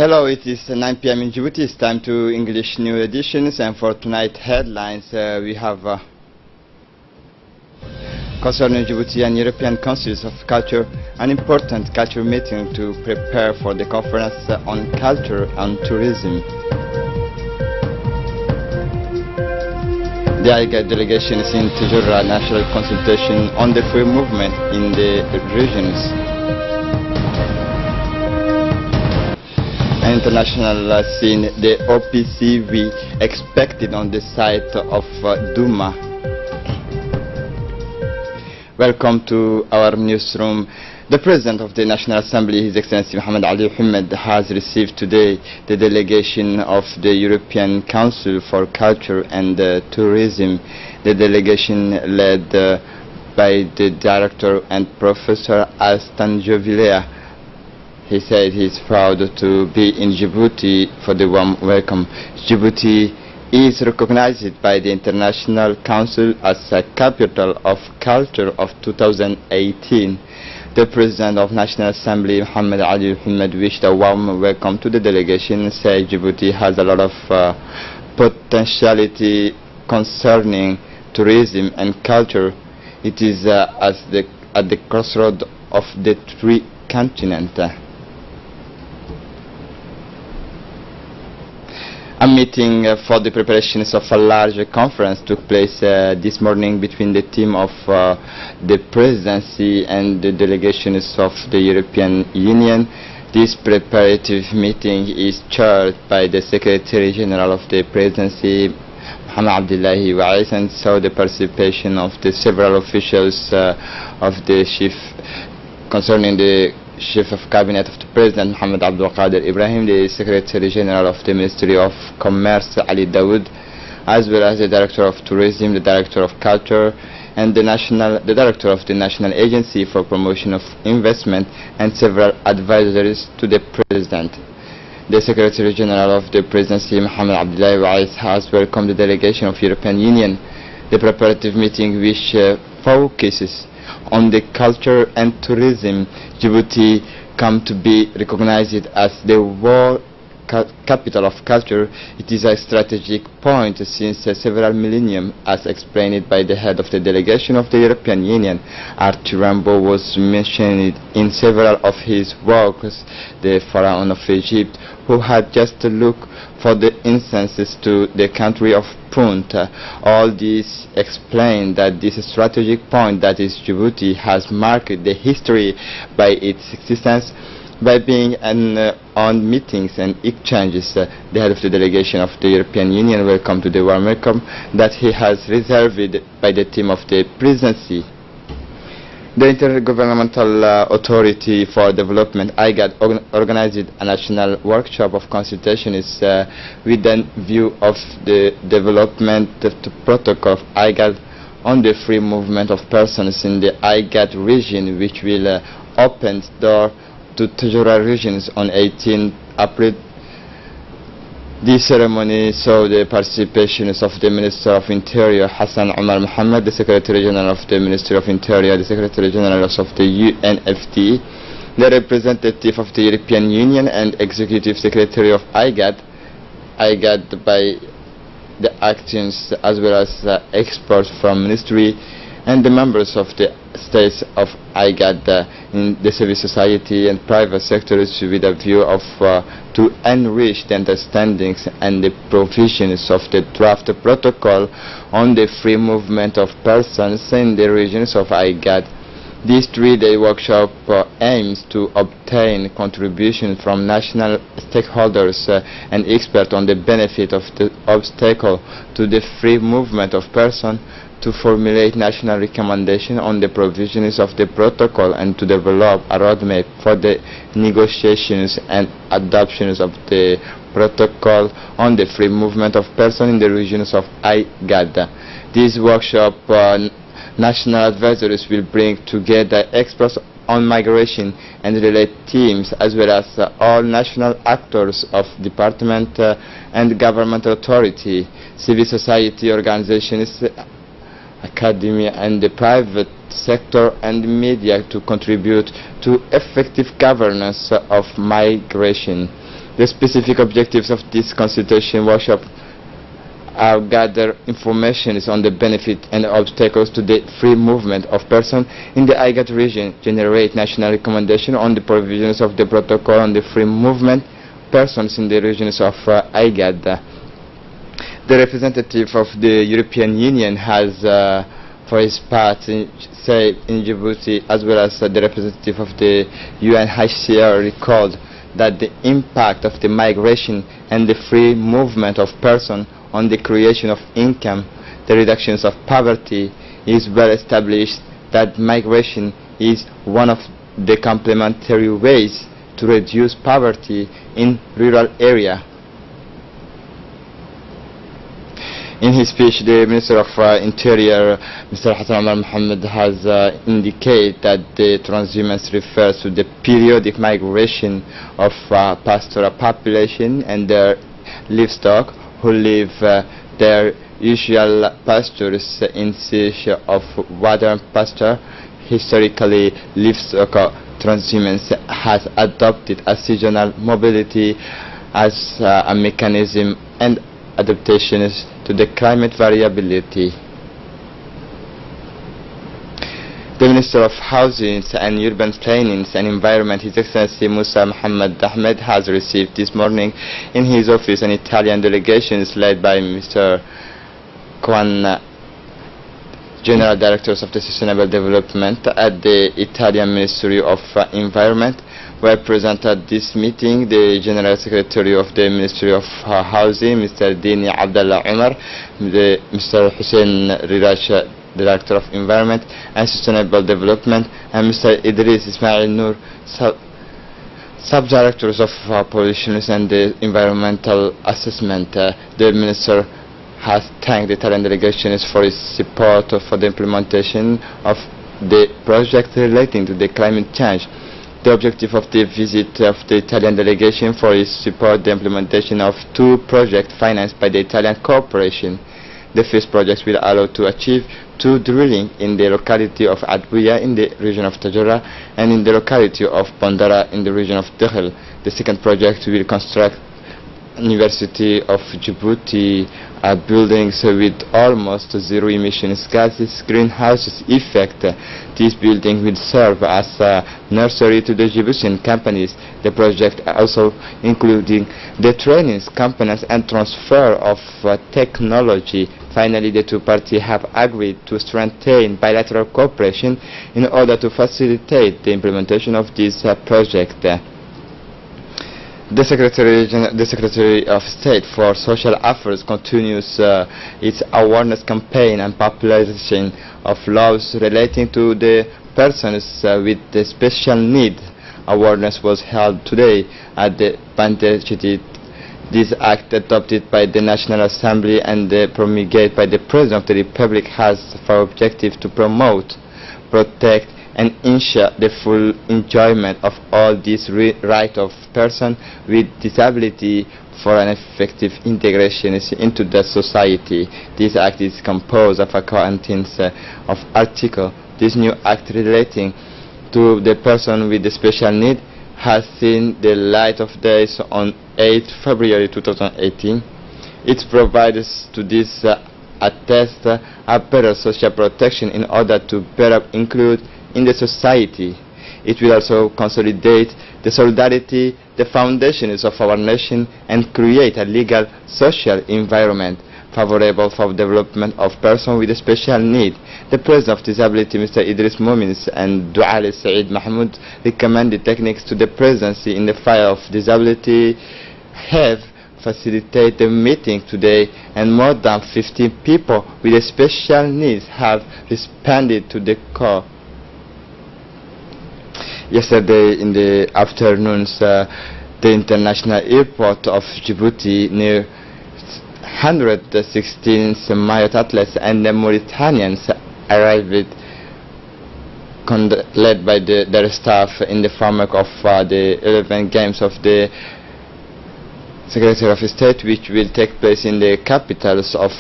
Hello, it is 9 p.m. in Djibouti. It's time to English New Editions, and for tonight headlines we have concerning Djibouti and European Councils of Culture, an important culture meeting to prepare for the conference on culture and tourism. The IGAD delegation is in Tijura national consultation on the free movement in the regions. International scene, the OPCV expected on the site of Duma. Welcome to our newsroom. The President of the National Assembly, His Excellency Mohammed Ali Mohammed, has received today the delegation of the European Council for Culture and Tourism. The delegation led by the Director and Professor Alstan Jovilea. He said he is proud to be in Djibouti for the warm welcome. Djibouti is recognized by the International Council as a capital of culture of 2018. The President of National Assembly, Mohammed Ali Mohammed, wished a warm welcome to the delegation, said Djibouti has a lot of potentiality concerning tourism and culture. It is at the crossroad of the three continents. A meeting for the preparations of a large conference took place this morning between the team of the presidency and the delegations of the European Union. This preparative meeting is chaired by the Secretary General of the Presidency, Mohamed Abdullahi Wais, and saw the participation of the several officials of the chief concerning the Chief of Cabinet of the President, Mohammed Abdul Qadir Ibrahim, the Secretary General of the Ministry of Commerce, Ali Dawood, as well as the Director of Tourism, the Director of Culture, and the Director of the National Agency for Promotion of Investment, and several advisories to the President. The Secretary General of the Presidency, Mohammed Abdullahi Wais, has welcomed the delegation of European Union. The preparative meeting, which focuses on the culture and tourism, Djibouti come to be recognized as the world capital of culture. It is a strategic point since several millennium, as explained by the head of the delegation of the European Union. Arthur Rimbaud was mentioned in several of his works, the Pharaoh of Egypt, who had just to look for the incenses to the country of Punt. All this explain that this strategic point, that is Djibouti, has marked the history by its existence, by being on meetings and exchanges. The head of the delegation of the European Union welcomed to the warm welcome that he has reserved by the team of the presidency. The Intergovernmental Authority for Development, IGAD, organized a national workshop of consultation with a view of the development of the protocol of IGAD on the free movement of persons in the IGAD region, which will open the door to Tijura regions on 18 April. This ceremony saw the participation of the Minister of Interior, Hassan Omar Mohammed, the Secretary General of the Ministry of Interior, the Secretary General of the UNFT, the representative of the European Union, and Executive Secretary of IGAD by the actions, as well as experts from Ministry, and the members of the states of IGAD in the civil society and private sectors, with a view of to enrich the understandings and the provisions of the draft protocol on the free movement of persons in the regions of IGAD. This three-day workshop aims to obtain contributions from national stakeholders and experts on the benefit of the obstacle to the free movement of persons, to formulate national recommendations on the provisions of the protocol, and to develop a roadmap for the negotiations and adoptions of the protocol on the free movement of persons in the regions of IGAD. This workshop, national advisors will bring together experts on migration and related teams, as well as all national actors of department and government authority, civil society organizations, academia, and the private sector and media to contribute to effective governance of migration. The specific objectives of this consultation workshop are gather information on the benefit and obstacles to the free movement of persons in the IGAD region, generate national recommendation on the provisions of the protocol on the free movement persons in the regions of IGAD. The representative of the European Union has for his part say in Djibouti, as well as the representative of the UNHCR, recalled that the impact of the migration and the free movement of persons on the creation of income, the reductions of poverty, is well established that migration is one of the complementary ways to reduce poverty in rural area. In his speech, the Minister of Interior, Mr. Hassan Omar Mohammed, has indicated that the transhumance refers to the periodic migration of pastoral population and their livestock who leave their usual pastures in search of water and pasture. Historically, livestock transhumance has adopted a seasonal mobility as a mechanism and adaptations to the climate variability. The Minister of Housing and Urban Planning and Environment, His Excellency Musa Mohammed Ahmed, has received this morning in his office an Italian delegation led by Mr. Kwan, General Directors of the Sustainable Development at the Italian Ministry of Environment. Were present at this meeting the General Secretary of the Ministry of Housing, Mr. Dini Abdullah Umar, Mr. Hussein Rirash, Director of Environment and Sustainable Development, and Mr. Idris Ismail Noor, Sub-Directors of Pollution and Environmental Assessment. The Minister has thanked the Italian delegations for its support for the implementation of the project relating to the climate change. The objective of the visit of the Italian delegation for is support the implementation of two projects financed by the Italian corporation. The first project will allow to achieve two drilling in the locality of Adbuya in the region of Tajura and in the locality of Bandara in the region of Dakhel. The second project will construct University of Djibouti buildings with almost zero emissions gases greenhouse effect. This building will serve as a nursery to the Djiboutian companies. The project also including the trainings, competence and transfer of technology. Finally, the two parties have agreed to strengthen bilateral cooperation in order to facilitate the implementation of this project. The Secretary of State for Social Affairs continues its awareness campaign and popularization of laws relating to the persons with the special needs. Awareness was held today at the Bandar. This act, adopted by the National Assembly and promulgated by the President of the Republic, has for objective to promote, protect and ensure the full enjoyment of all these rights of persons with disability for an effective integration into the society. This act is composed of a contents of articles. This new act relating to the person with the special need has seen the light of day on 8 February 2018. It provides to this attest a better social protection in order to better include in the society. It will also consolidate the solidarity, the foundations of our nation, and create a legal social environment favorable for development of persons with a special need. The President of Disability, Mr. Idris Momins, and Duale Saeed Mahmoud recommended techniques to the Presidency in the file of disability have facilitated the meeting today, and more than 15 people with a special needs have responded to the call. Yesterday in the afternoons, the international airport of Djibouti, near 116 Mayotte athletes and the Mauritanians arrived, led by their staff, in the framework of the 11 games of the Secretary of State, which will take place in the capitals of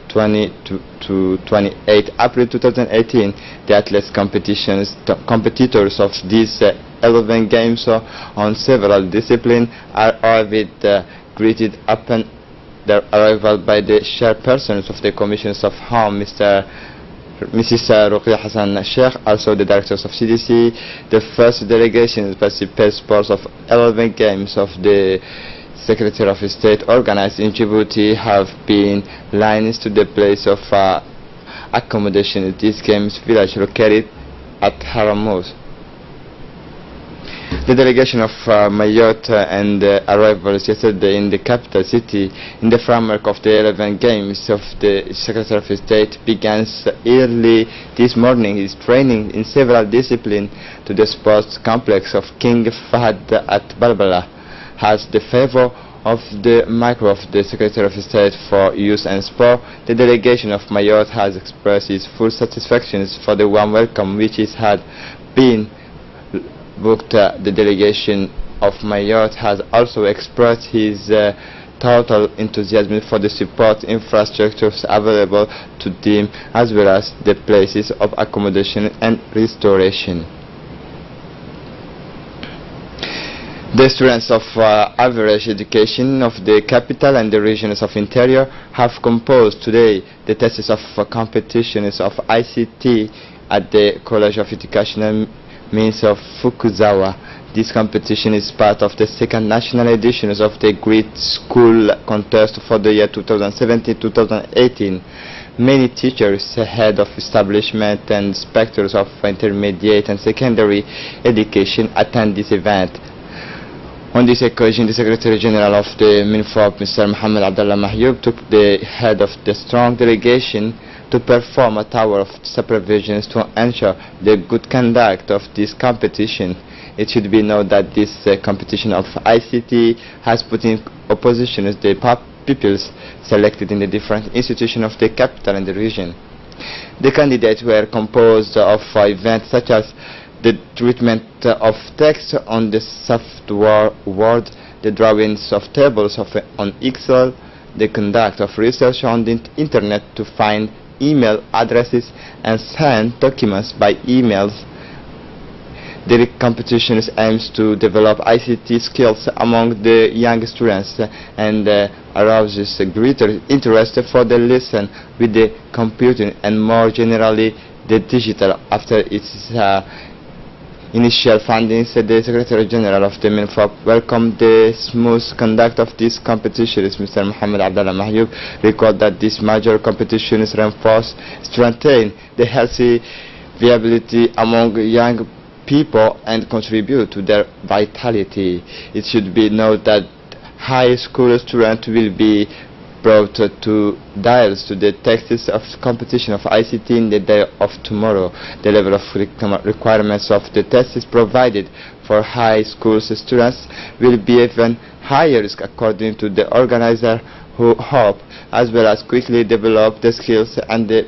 20 to 28 April 2018. The athletes competitors of these 11 games on several disciplines are greeted upon their arrival by the chairpersons of the Commissions of Home, Mrs. Ruqya Hassan Sheikh, also the directors of CDC. The first delegation participates of 11 games of the Secretary of State organized in Djibouti have been lines to the place of accommodation in this games village located at Haramuz. The delegation of Mayotte and arrivals yesterday in the capital city in the framework of the 11 games of the Secretary of State begins early this morning his training in several disciplines to the sports complex of King Fahd at Balbala. Has the favor of the micro of the Secretary of State for Youth and Sport, the delegation of Mayotte has expressed its full satisfaction for the warm welcome which it had been booked. The delegation of Mayotte has also expressed his total enthusiasm for the support infrastructures available to them as well as the places of accommodation and restoration. The students of average education of the capital and the regions of interior have composed today the tests of competitions of ICT at the College of Educational Means of Fukuzawa. This competition is part of the second national edition of the Great School Contest for the year 2017-2018. Many teachers, head of establishment and inspectors of intermediate and secondary education attend this event. On this occasion, the Secretary General of the MINFOP, Mr. Mohammed Abdullah Mahyoub, took the head of the strong delegation to perform a tower of supervision to ensure the good conduct of this competition. It should be noted that this competition of ICT has put in opposition the pupils selected in the different institutions of the capital and the region. The candidates were composed of events such as the treatment of text on the software Word, the drawings of tables on Excel, the conduct of research on the internet to find email addresses and send documents by emails. The competition aims to develop ICT skills among the young students and arouses greater interest for the lesson with the computing and more generally the digital. After its initial findings, the Secretary General of the MINFOP welcomed the smooth conduct of this competition. Mr. Mohammed Abdullah Mahyoub recalled that this major competition is reinforced, strengthen the healthy viability among young people and contribute to their vitality. It should be noted that high school students will be brought to dials to the texts of competition of ICT in the day of tomorrow. The level of requirements of the tests provided for high school students will be even higher according to the organizer, who hope as well as quickly develop the skills and the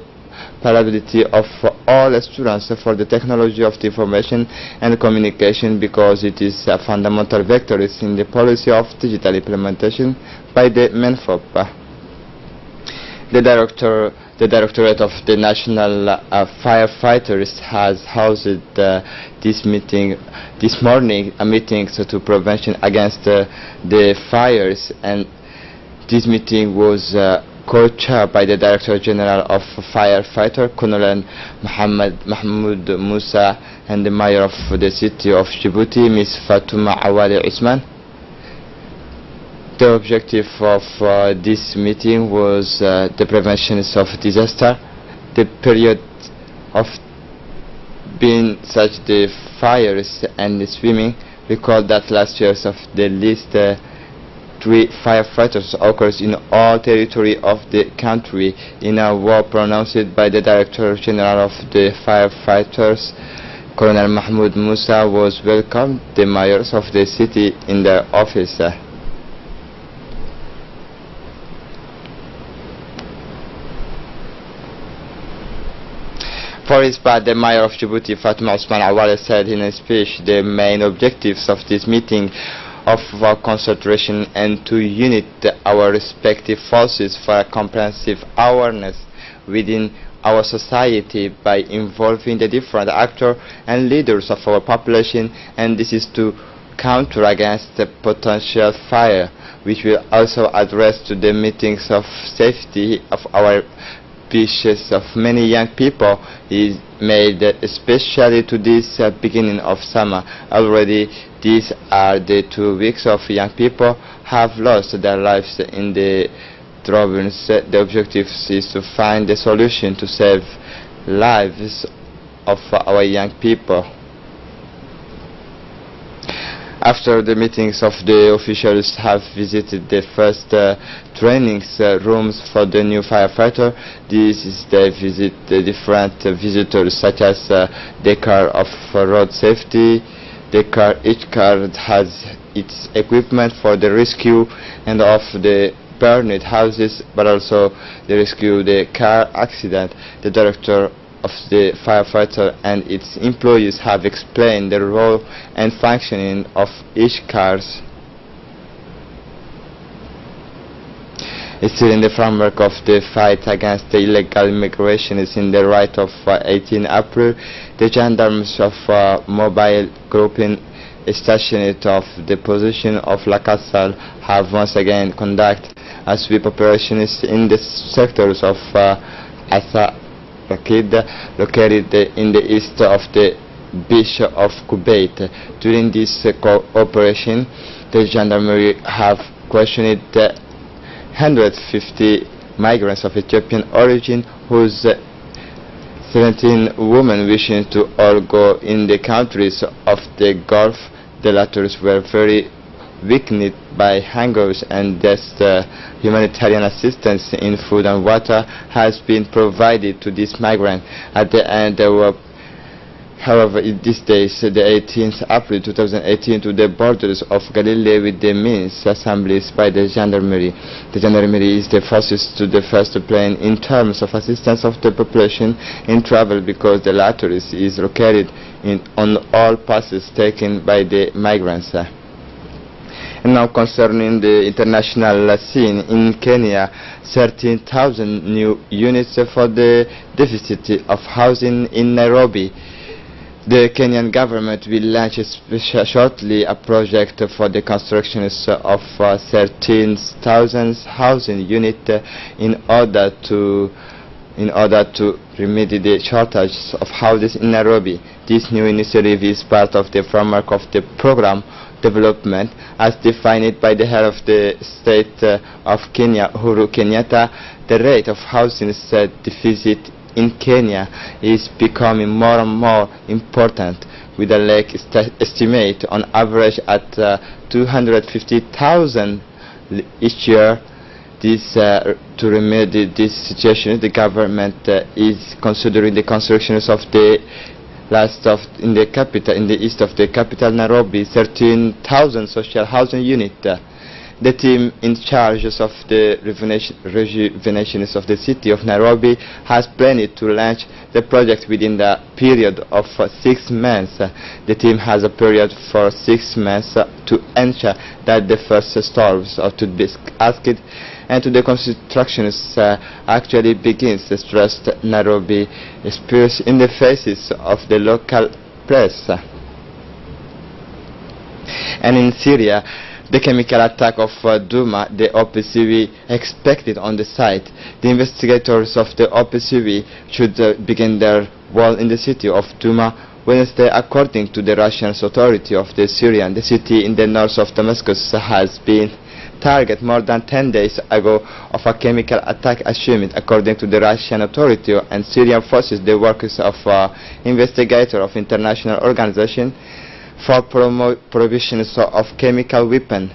capability of all students for the technology of the information and communication, because it is a fundamental vector in the policy of digital implementation by the MINFOP. The Directorate of the National Firefighters has hosted this morning a meeting to prevention against the fires, and this meeting was co-chaired by the Director General of Firefighter, Colonel Mahmoud Musa, and the Mayor of the city of Djibouti, Ms. Fatouma Awali Usman. The objective of this meeting was the prevention of disaster. The period of being such the fires and the swimming. Recall that last year of the least 3 firefighters occurs in all territory of the country in a war pronounced by the Director General of the Firefighters. Colonel Mahmoud Musa was welcomed the mayors of the city in their office. For his part, the Mayor of Djibouti, Fatouma Usman Awale, said in a speech the main objectives of this meeting of concentration and to unite our respective forces for a comprehensive awareness within our society by involving the different actors and leaders of our population, and this is to counter against the potential fire, which will also address to the meetings of safety of our species of many young people is made especially to this beginning of summer. Already these are the 2 weeks of young people have lost their lives in the troubles. The objective is to find a solution to save lives of our young people. After the meetings of the officials have visited the first training rooms for the new firefighter, this is they visit the different visitors such as the car of road safety. Each car has its equipment for the rescue and of the burned houses, but also the rescue the car accident. The director of the firefighter and its employees have explained the role and functioning of each cars. Still in the framework of the fight against the illegal immigration is in the right of 18 April, the gendarmes of mobile grouping stationed off the position of La Casale have once again conducted a sweep operations in the sectors of Asa Rakid, located in the east of the beach of Kuwait. During this operation, the gendarmerie have questioned 150 migrants of Ethiopian origin, whose 17 women wishing to all go in the countries of the Gulf. The latter were very weakened by hungers, and thus humanitarian assistance in food and water has been provided to these migrants. At the end, there were, however, in these days, the 18th April 2018, to the borders of Galilee with the means assemblies by the gendarmerie. The gendarmerie is the fastest to the first plane in terms of assistance of the population in travel, because the latter is located on all passes taken by the migrants. And now concerning the international scene, in Kenya, 13,000 new units for the deficit of housing in Nairobi. The Kenyan government will launch shortly a project for the construction of 13,000 housing units in order to remedy the shortage of houses in Nairobi. This new initiative is part of the framework of the program development as defined by the head of the state of Kenya, Uhuru Kenyatta. The rate of housing deficit in Kenya is becoming more and more important, with a like estimate on average at 250,000 each year. To remedy this situation, the government is considering the constructions of the in the east of the capital Nairobi, 13,000 social housing units. The team in charge of the rejuvenation of the city of Nairobi has planned to launch the project within the period of 6 months. The team has a period for 6 months to ensure that the first stores are to be asked and to the construction actually begins, stressed Nairobi spears in the faces of the local press. And in Syria, the chemical attack of Douma, the OPCW, expected on the site. The investigators of the OPCW should begin their work in the city of Douma Wednesday, according to the Russian authority of the Syrian. The city in the north of Damascus has been target more than 10 days ago of a chemical attack assumed, according to the Russian authority and Syrian forces. The workers of investigator of international organization for prohibition of chemical weapon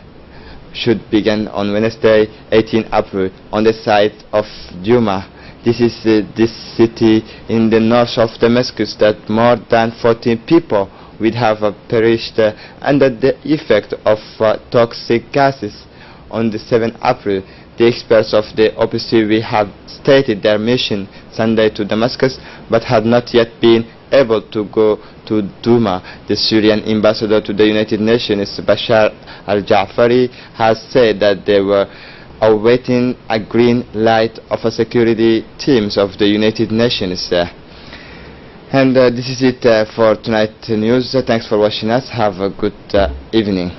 should begin on Wednesday, 18 April, on the site of Douma. This is this city in the north of Damascus that more than 14 people would have perished under the effect of toxic gases. On the 7th April, the experts of the OPCW have stated their mission Sunday to Damascus, but had not yet been able to go to Douma. The Syrian ambassador to the United Nations, Bashar al-Ja'fari, has said that they were awaiting a green light of a security teams of the United Nations. And this is it for tonight's news. Thanks for watching us. Have a good evening.